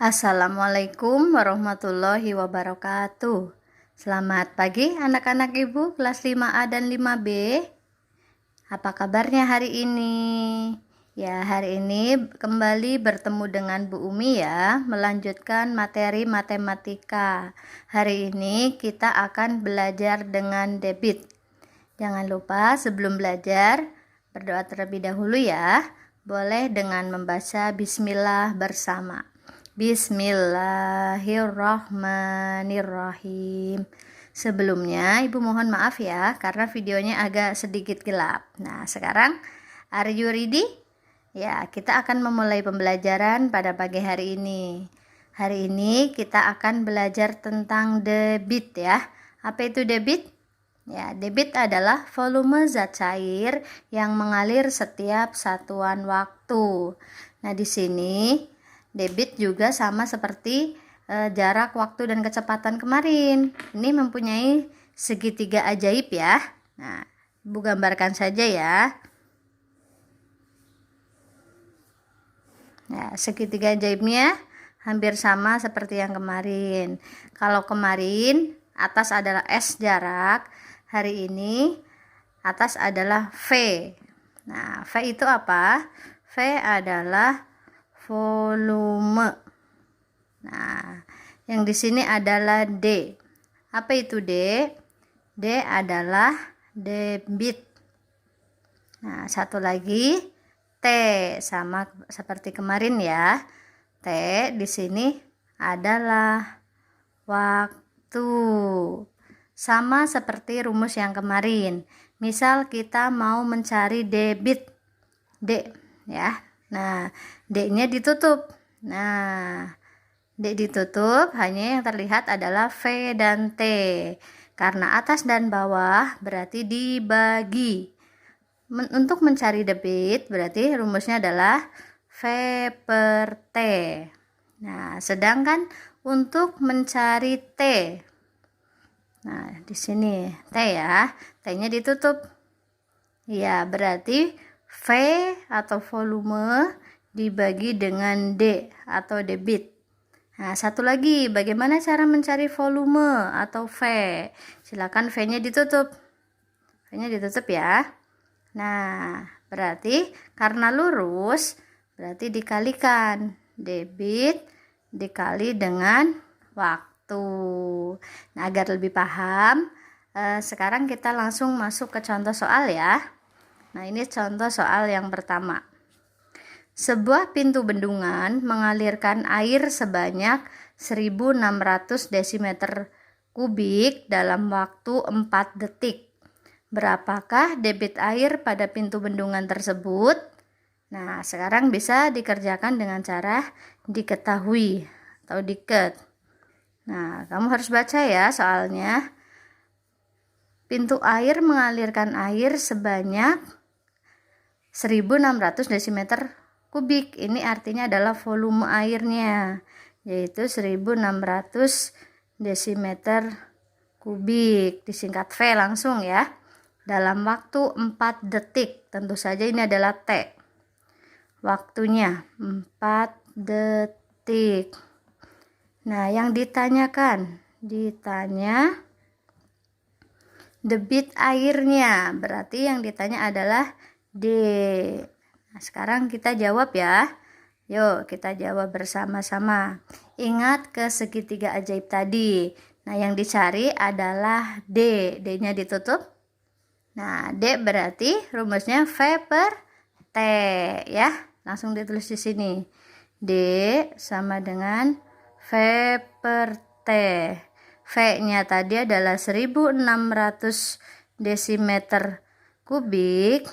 Assalamualaikum warahmatullahi wabarakatuh. Selamat pagi anak-anak ibu kelas 5A dan 5B. Apa kabarnya hari ini? Ya, hari ini kembali bertemu dengan Bu Umi ya, melanjutkan materi matematika. Hari ini kita akan belajar dengan debit. Jangan lupa sebelum belajar, berdoa terlebih dahulu ya. Boleh dengan membaca bismillah bersama. Bismillahirrahmanirrahim. Sebelumnya ibu mohon maaf ya karena videonya agak sedikit gelap. Nah sekarang are you ready? Ya, kita akan memulai pembelajaran pada pagi hari ini. Hari ini kita akan belajar tentang debit ya. Apa itu debit? Ya, debit adalah volume zat cair yang mengalir setiap satuan waktu. Nah, di sini debit juga sama seperti jarak, waktu, dan kecepatan kemarin. Ini mempunyai segitiga ajaib ya. Nah, Ibu gambarkan saja ya. Nah, segitiga ajaibnya hampir sama seperti yang kemarin. Kalau kemarin atas adalah S jarak, hari ini atas adalah V. Nah, V itu apa? V adalah volume. Nah, yang di sini adalah D. Apa itu D? D adalah debit. Nah, satu lagi T, sama seperti kemarin ya. T di sini adalah waktu. Sama seperti rumus yang kemarin. Misal kita mau mencari debit D ya. Nah, D-nya ditutup. Nah, D ditutup, hanya yang terlihat adalah V dan T. Karena atas dan bawah berarti dibagi. Untuk mencari debit berarti rumusnya adalah V per T. Nah, sedangkan untuk mencari T, nah di sini T ya, T-nya ditutup. Ya, berarti V atau volume dibagi dengan D atau debit. Nah, satu lagi, bagaimana cara mencari volume atau V? Silakan V-nya ditutup. V-nya ditutup ya. Nah, berarti karena lurus, berarti dikalikan debit dikali dengan waktu. Nah, agar lebih paham, sekarang kita langsung masuk ke contoh soal ya. Nah, ini contoh soal yang pertama. Sebuah pintu bendungan mengalirkan air sebanyak 1600 desimeter kubik dalam waktu 4 detik. Berapakah debit air pada pintu bendungan tersebut? Nah, sekarang bisa dikerjakan dengan cara diketahui atau diket. Nah, kamu harus baca ya soalnya. Pintu air mengalirkan air sebanyak 1600 desimeter kubik. Ini artinya adalah volume airnya, yaitu 1600 desimeter kubik. Disingkat V langsung ya. Dalam waktu 4 detik. Tentu saja ini adalah T. Waktunya 4 detik. Nah, yang ditanyakan, ditanya debit airnya. Berarti yang ditanya adalah D. Nah, sekarang kita jawab ya. Yuk, kita jawab bersama-sama. Ingat ke segitiga ajaib tadi. Nah, yang dicari adalah D. D-nya ditutup. Nah, D berarti rumusnya V per T ya. Langsung ditulis di sini. D sama dengan V per T. V-nya tadi adalah 1600 desimeter kubik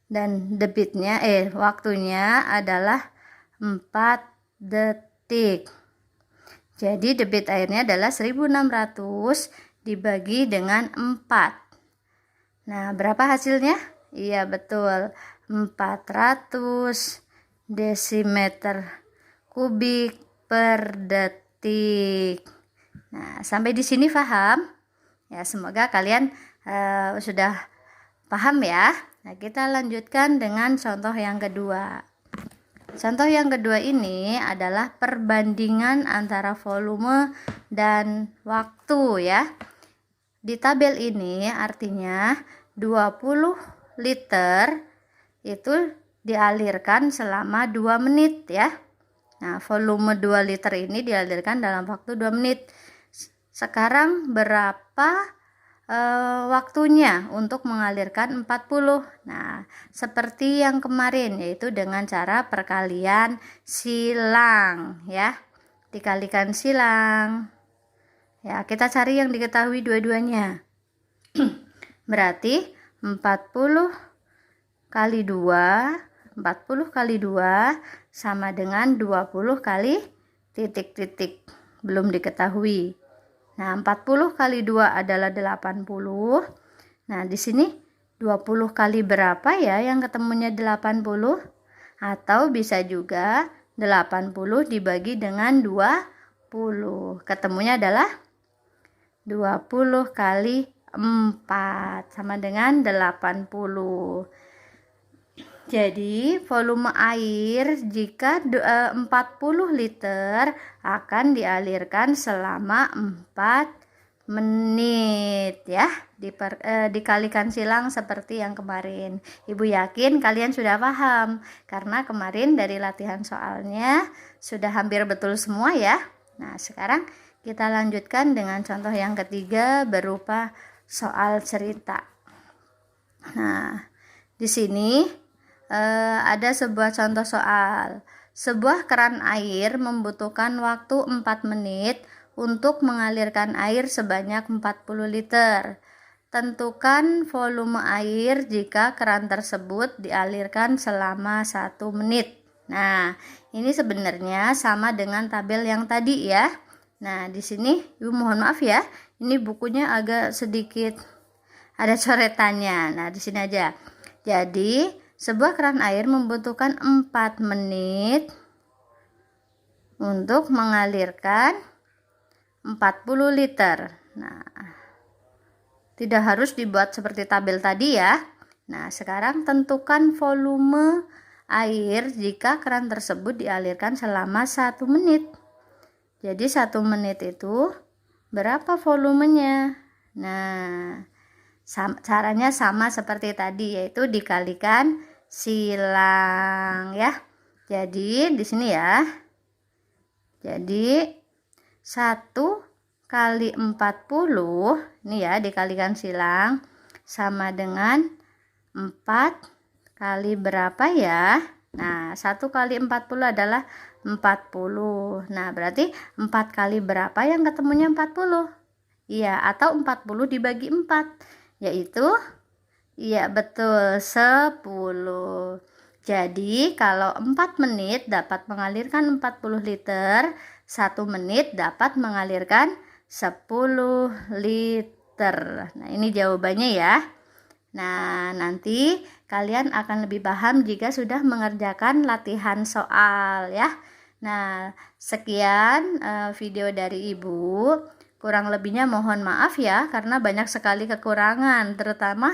dan debitnya waktunya adalah 4 detik. Jadi debit airnya adalah 1600 dibagi dengan 4. Nah, berapa hasilnya? Iya, betul. 400 desimeter kubik per detik. Nah, sampai di sini paham? Ya, semoga kalian sudah paham ya. Nah, kita lanjutkan dengan contoh yang kedua. Contoh yang kedua ini adalah perbandingan antara volume dan waktu ya. Di tabel ini artinya 20 liter itu dialirkan selama 2 menit ya. Nah, volume 2 liter ini dialirkan dalam waktu 2 menit. Sekarang berapa waktunya untuk mengalirkan 40? Nah, seperti yang kemarin, yaitu dengan cara perkalian silang ya. Dikalikan silang. Ya, kita cari yang diketahui dua-duanya. Berarti 40 kali 2, 40 kali 2 sama dengan 20 kali titik-titik. Belum diketahui. Nah, 40 kali 2 adalah 80. Nah, di sini 20 kali berapa ya yang ketemunya 80? Atau bisa juga 80 dibagi dengan 20. Ketemunya adalah 20 kali 4 sama dengan 80. Jadi volume air jika 40 liter akan dialirkan selama 4 menit ya. Dikalikan silang seperti yang kemarin. Ibu yakin kalian sudah paham karena kemarin dari latihan soalnya sudah hampir betul semua ya. Nah, sekarang kita lanjutkan dengan contoh yang ketiga berupa soal cerita. Nah, di sini ada sebuah contoh soal. Sebuah keran air membutuhkan waktu 4 menit untuk mengalirkan air sebanyak 40 liter. Tentukan volume air jika keran tersebut dialirkan selama 1 menit. Nah, ini sebenarnya sama dengan tabel yang tadi ya. Nah, di sini Ibu mohon maaf ya. Ini bukunya agak sedikit ada coretannya. Nah, di sini aja. Jadi sebuah keran air membutuhkan 4 menit untuk mengalirkan 40 liter. Nah, tidak harus dibuat seperti tabel tadi ya. Nah, sekarang tentukan volume air jika keran tersebut dialirkan selama 1 menit. Jadi 1 menit itu berapa volumenya? Nah, caranya sama seperti tadi, yaitu dikalikan silang ya. Jadi di sini ya. Jadi 1 kali 40 ini ya dikalikan silang sama dengan 4 kali berapa ya? Nah, 1 kali 40 adalah 40. Nah, berarti 4 kali berapa yang ketemunya 40? Iya, atau 40 dibagi 4. Yaitu iya betul 10. Jadi kalau 4 menit dapat mengalirkan 40 liter, 1 menit dapat mengalirkan 10 liter. Nah, ini jawabannya ya. Nah, nanti kalian akan lebih paham jika sudah mengerjakan latihan soal ya. Nah, sekian video dari Ibu. Kurang lebihnya mohon maaf ya, karena banyak sekali kekurangan, terutama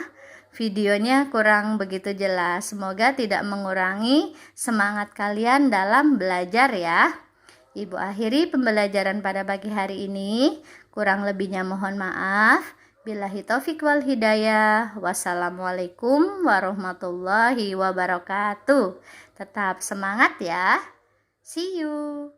videonya kurang begitu jelas. Semoga tidak mengurangi semangat kalian dalam belajar ya. Ibu akhiri pembelajaran pada pagi hari ini. Kurang lebihnya mohon maaf. Billahi taufik wal hidayah. Wassalamualaikum warahmatullahi wabarakatuh. Tetap semangat ya. See you.